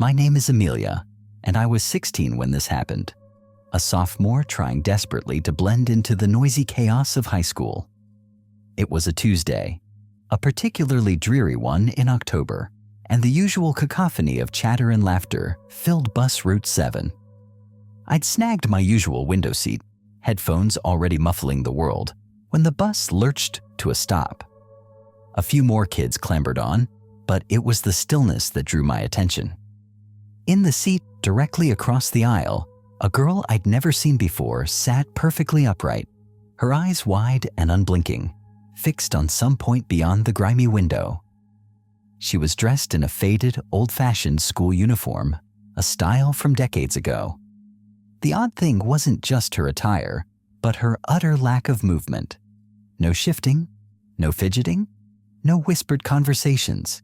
My name is Amelia, and I was 16 when this happened, a sophomore trying desperately to blend into the noisy chaos of high school. It was a Tuesday, a particularly dreary one in October, and the usual cacophony of chatter and laughter filled bus Route 7. I'd snagged my usual window seat, headphones already muffling the world, when the bus lurched to a stop. A few more kids clambered on, but it was the stillness that drew my attention. In the seat directly across the aisle, a girl I'd never seen before sat perfectly upright, her eyes wide and unblinking, fixed on some point beyond the grimy window. She was dressed in a faded, old-fashioned school uniform, a style from decades ago. The odd thing wasn't just her attire, but her utter lack of movement. No shifting, no fidgeting, no whispered conversations.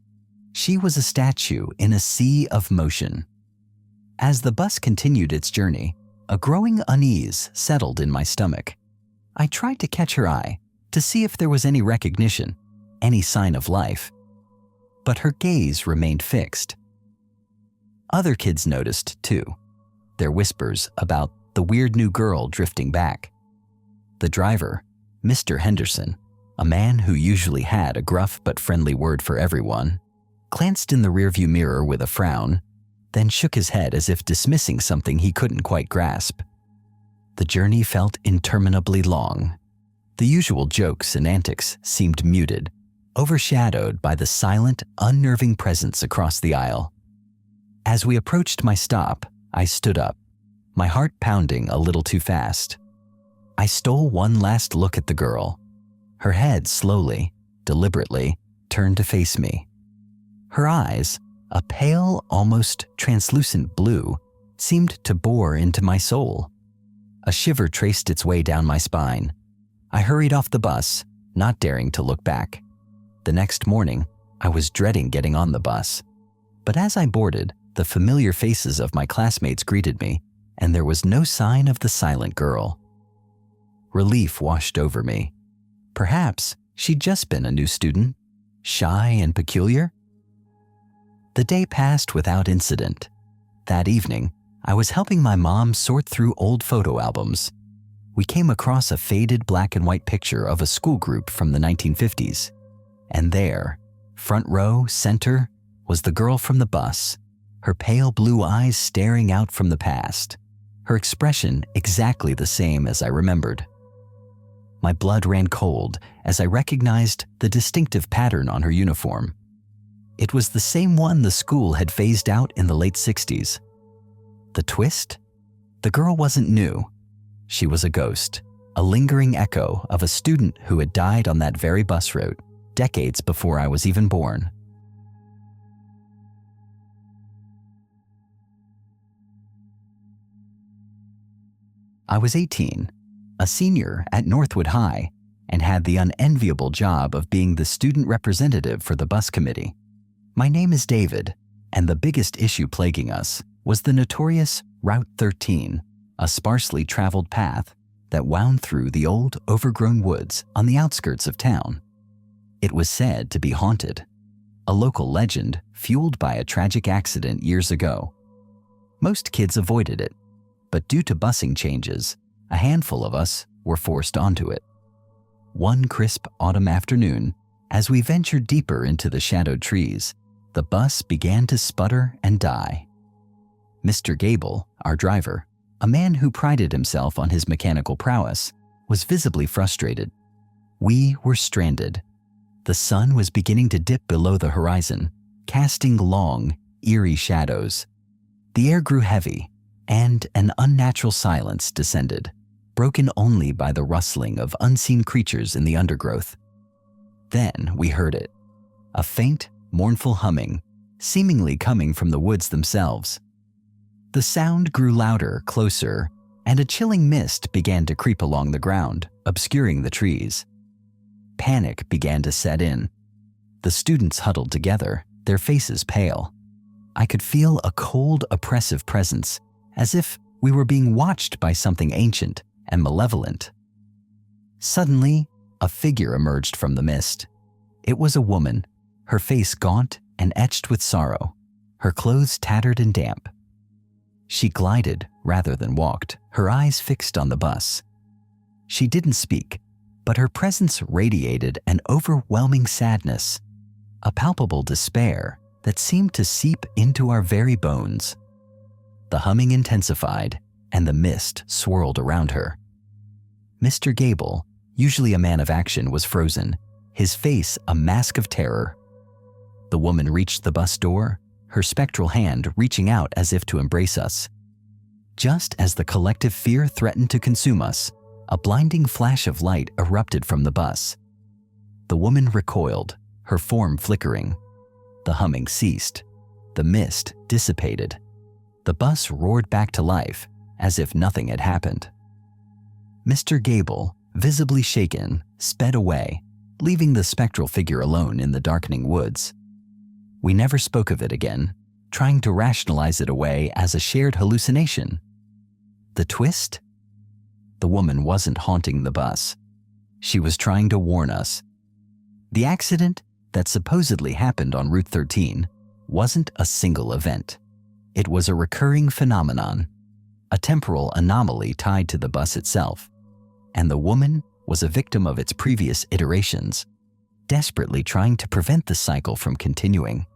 She was a statue in a sea of motion. As the bus continued its journey, a growing unease settled in my stomach. I tried to catch her eye, to see if there was any recognition, any sign of life. But her gaze remained fixed. Other kids noticed, too, their whispers about the weird new girl drifting back. The driver, Mr. Henderson, a man who usually had a gruff but friendly word for everyone, glanced in the rearview mirror with a frown, then shook his head as if dismissing something he couldn't quite grasp. The journey felt interminably long. The usual jokes and antics seemed muted, overshadowed by the silent, unnerving presence across the aisle. As we approached my stop, I stood up, my heart pounding a little too fast. I stole one last look at the girl. Her head slowly, deliberately, turned to face me. Her eyes, a pale, almost translucent blue, seemed to bore into my soul. A shiver traced its way down my spine. I hurried off the bus, not daring to look back. The next morning, I was dreading getting on the bus. But as I boarded, the familiar faces of my classmates greeted me, and there was no sign of the silent girl. Relief washed over me. Perhaps she'd just been a new student, shy and peculiar. The day passed without incident. That evening, I was helping my mom sort through old photo albums. We came across a faded black and white picture of a school group from the 1950s. And there, front row, center, was the girl from the bus, her pale blue eyes staring out from the past, her expression exactly the same as I remembered. My blood ran cold as I recognized the distinctive pattern on her uniform. It was the same one the school had phased out in the late 60s. The twist? The girl wasn't new. She was a ghost, a lingering echo of a student who had died on that very bus route, decades before I was even born. I was 18, a senior at Northwood High, and had the unenviable job of being the student representative for the bus committee. My name is David, and the biggest issue plaguing us was the notorious Route 13, a sparsely traveled path that wound through the old, overgrown woods on the outskirts of town. It was said to be haunted, a local legend fueled by a tragic accident years ago. Most kids avoided it, but due to busing changes, a handful of us were forced onto it. One crisp autumn afternoon, as we ventured deeper into the shadowed trees, the bus began to sputter and die. Mr. Gable, our driver, a man who prided himself on his mechanical prowess, was visibly frustrated. We were stranded. The sun was beginning to dip below the horizon, casting long, eerie shadows. The air grew heavy, and an unnatural silence descended, broken only by the rustling of unseen creatures in the undergrowth. Then we heard it, a faint, mournful humming, seemingly coming from the woods themselves. The sound grew louder, closer, and a chilling mist began to creep along the ground, obscuring the trees. Panic began to set in. The students huddled together, their faces pale. I could feel a cold, oppressive presence, as if we were being watched by something ancient and malevolent. Suddenly, a figure emerged from the mist. It was a woman, her face gaunt and etched with sorrow, her clothes tattered and damp. She glided rather than walked, her eyes fixed on the bus. She didn't speak, but her presence radiated an overwhelming sadness, a palpable despair that seemed to seep into our very bones. The humming intensified, and the mist swirled around her. Mr. Gable, usually a man of action, was frozen, his face a mask of terror. The woman reached the bus door, her spectral hand reaching out as if to embrace us. Just as the collective fear threatened to consume us, a blinding flash of light erupted from the bus. The woman recoiled, her form flickering. The humming ceased. The mist dissipated. The bus roared back to life, as if nothing had happened. Mr. Gable, visibly shaken, sped away, leaving the spectral figure alone in the darkening woods. We never spoke of it again, trying to rationalize it away as a shared hallucination. The twist? The woman wasn't haunting the bus. She was trying to warn us. The accident that supposedly happened on Route 13 wasn't a single event. It was a recurring phenomenon, a temporal anomaly tied to the bus itself, and the woman was a victim of its previous iterations, desperately trying to prevent the cycle from continuing.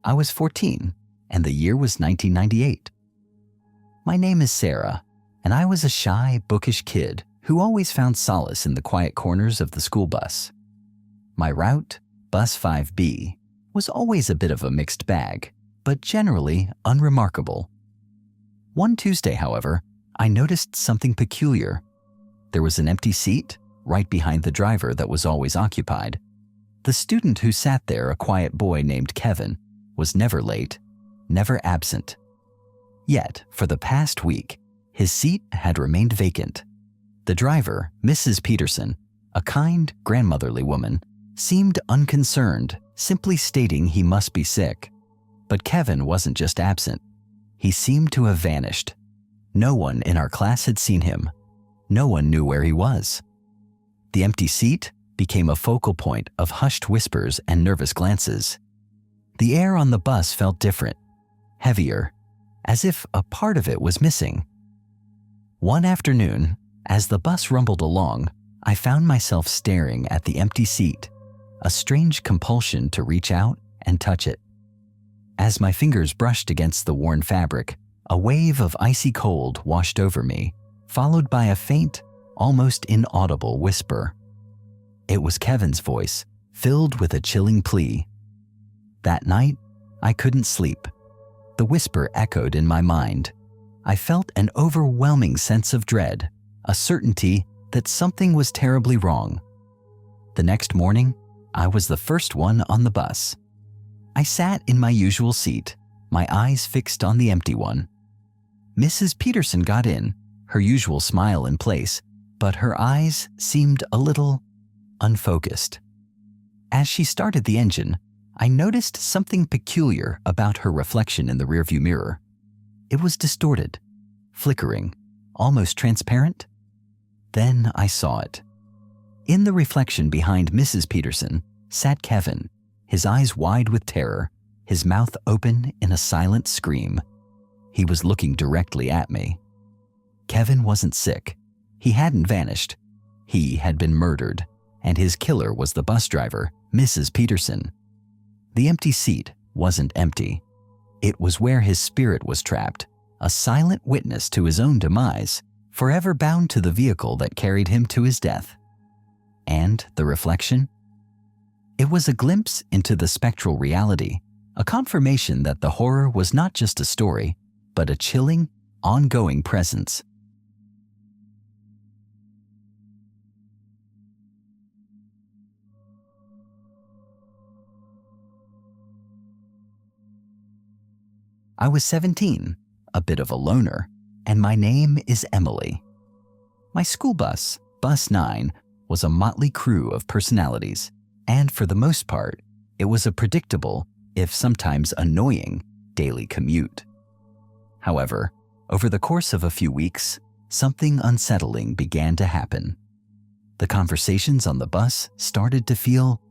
I was 14, and the year was 1998. My name is Sarah, and I was a shy, bookish kid who always found solace in the quiet corners of the school bus. My route, Bus 5B, was always a bit of a mixed bag, but generally unremarkable. One Tuesday, however, I noticed something peculiar. There was an empty seat right behind the driver that was always occupied. The student who sat there, a quiet boy named Kevin, was never late, never absent. Yet, for the past week, his seat had remained vacant. The driver, Mrs. Peterson, a kind, grandmotherly woman, seemed unconcerned, simply stating he must be sick. But Kevin wasn't just absent. He seemed to have vanished. No one in our class had seen him. No one knew where he was. The empty seat became a focal point of hushed whispers and nervous glances. The air on the bus felt different, heavier, as if a part of it was missing. One afternoon, as the bus rumbled along, I found myself staring at the empty seat, a strange compulsion to reach out and touch it. As my fingers brushed against the worn fabric, a wave of icy cold washed over me, followed by a faint, almost inaudible whisper. It was Kevin's voice, filled with a chilling plea. That night, I couldn't sleep. The whisper echoed in my mind. I felt an overwhelming sense of dread, a certainty that something was terribly wrong. The next morning, I was the first one on the bus. I sat in my usual seat, my eyes fixed on the empty one. Mrs. Peterson got in, her usual smile in place, but her eyes seemed a little unfocused. As she started the engine, I noticed something peculiar about her reflection in the rearview mirror. It was distorted, flickering, almost transparent. Then I saw it. In the reflection behind Mrs. Peterson sat Kevin, his eyes wide with terror, his mouth open in a silent scream. He was looking directly at me. Kevin wasn't sick. He hadn't vanished. He had been murdered, and his killer was the bus driver, Mrs. Peterson. The empty seat wasn't empty. It was where his spirit was trapped, a silent witness to his own demise, forever bound to the vehicle that carried him to his death. And the reflection? It was a glimpse into the spectral reality, a confirmation that the horror was not just a story, but a chilling, ongoing presence. I was 17, a bit of a loner, and my name is Emily. My school bus, Bus 9, was a motley crew of personalities, and for the most part, it was a predictable, if sometimes annoying, daily commute. However, over the course of a few weeks, something unsettling began to happen. The conversations on the bus started to feel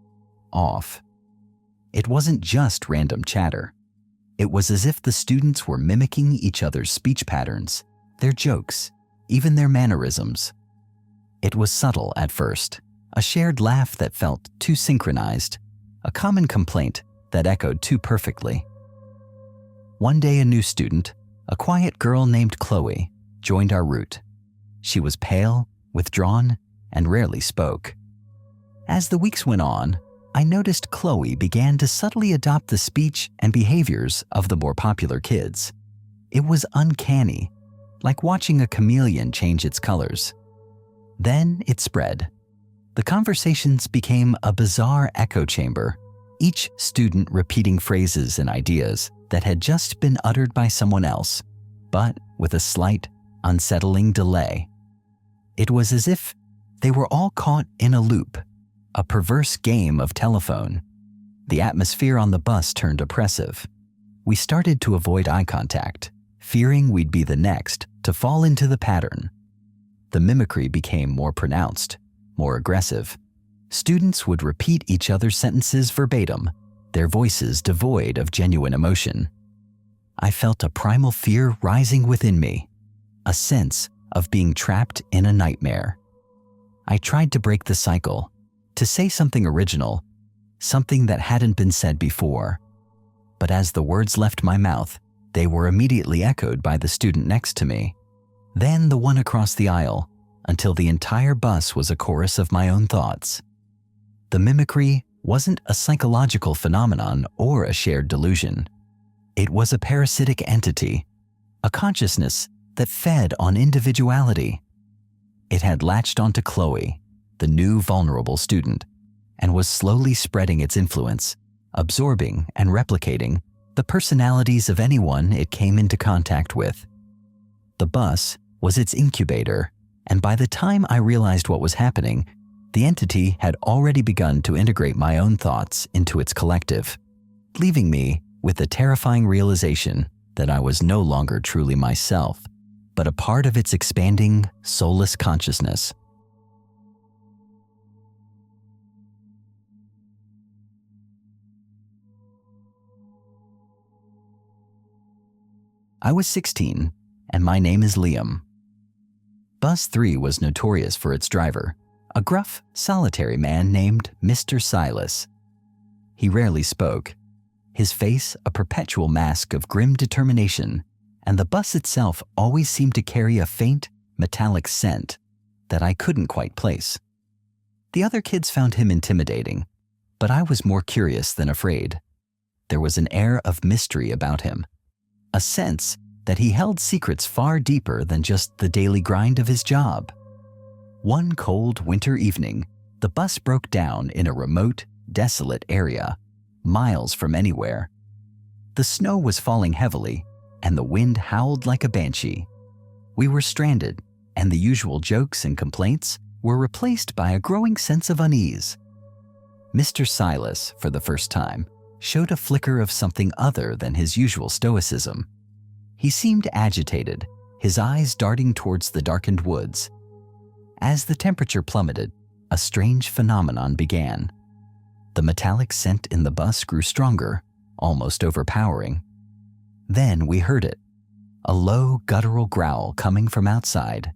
off. It wasn't just random chatter. It was as if the students were mimicking each other's speech patterns, their jokes, even their mannerisms. It was subtle at first, a shared laugh that felt too synchronized, a common complaint that echoed too perfectly. One day, a new student, a quiet girl named Chloe, joined our route. She was pale, withdrawn, and rarely spoke. As the weeks went on, I noticed Chloe began to subtly adopt the speech and behaviors of the more popular kids. It was uncanny, like watching a chameleon change its colors. Then it spread. The conversations became a bizarre echo chamber, each student repeating phrases and ideas that had just been uttered by someone else, but with a slight, unsettling delay. It was as if they were all caught in a loop, a perverse game of telephone. The atmosphere on the bus turned oppressive. We started to avoid eye contact, fearing we'd be the next to fall into the pattern. The mimicry became more pronounced, more aggressive. Students would repeat each other's sentences verbatim, their voices devoid of genuine emotion. I felt a primal fear rising within me, a sense of being trapped in a nightmare. I tried to break the cycle, to say something original, something that hadn't been said before. But as the words left my mouth, they were immediately echoed by the student next to me, then the one across the aisle, until the entire bus was a chorus of my own thoughts. The mimicry wasn't a psychological phenomenon or a shared delusion. It was a parasitic entity, a consciousness that fed on individuality. It had latched onto Chloe, the new vulnerable student, and was slowly spreading its influence, absorbing and replicating the personalities of anyone it came into contact with. The bus was its incubator, and by the time I realized what was happening, the entity had already begun to integrate my own thoughts into its collective, leaving me with the terrifying realization that I was no longer truly myself, but a part of its expanding, soulless consciousness. I was 16, and my name is Liam. Bus 3 was notorious for its driver, a gruff, solitary man named Mr. Silas. He rarely spoke, his face a perpetual mask of grim determination, and the bus itself always seemed to carry a faint, metallic scent that I couldn't quite place. The other kids found him intimidating, but I was more curious than afraid. There was an air of mystery about him, a sense that he held secrets far deeper than just the daily grind of his job. One cold winter evening, the bus broke down in a remote, desolate area, miles from anywhere. The snow was falling heavily, and the wind howled like a banshee. We were stranded, and the usual jokes and complaints were replaced by a growing sense of unease. Mr. Silas, for the first time, showed a flicker of something other than his usual stoicism. He seemed agitated, his eyes darting towards the darkened woods. As the temperature plummeted, a strange phenomenon began. The metallic scent in the bus grew stronger, almost overpowering. Then we heard it, a low, guttural growl coming from outside.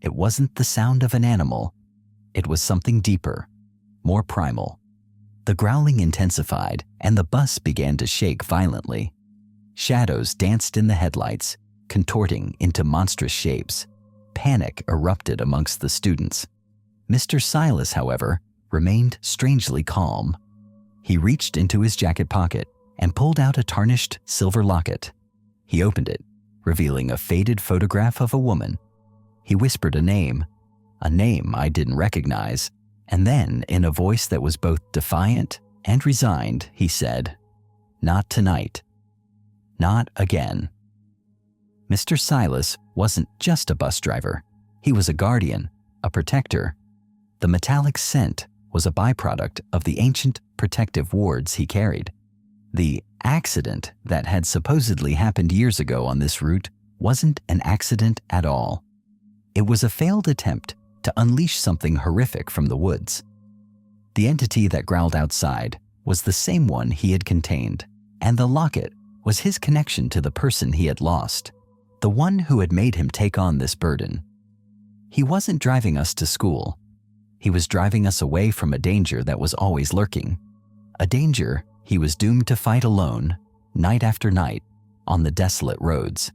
It wasn't the sound of an animal. It was something deeper, more primal. The growling intensified, and the bus began to shake violently. Shadows danced in the headlights, contorting into monstrous shapes. Panic erupted amongst the students. Mr. Silas, however, remained strangely calm. He reached into his jacket pocket and pulled out a tarnished silver locket. He opened it, revealing a faded photograph of a woman. He whispered a name I didn't recognize, and then, in a voice that was both defiant and resigned, he said, "Not tonight. Not again." Mr. Silas wasn't just a bus driver. He was a guardian, a protector. The metallic scent was a byproduct of the ancient protective wards he carried. The accident that had supposedly happened years ago on this route wasn't an accident at all. It was a failed attempt to unleash something horrific from the woods. The entity that growled outside was the same one he had contained, and the locket was his connection to the person he had lost, the one who had made him take on this burden. He wasn't driving us to school. He was driving us away from a danger that was always lurking, a danger he was doomed to fight alone, night after night, on the desolate roads.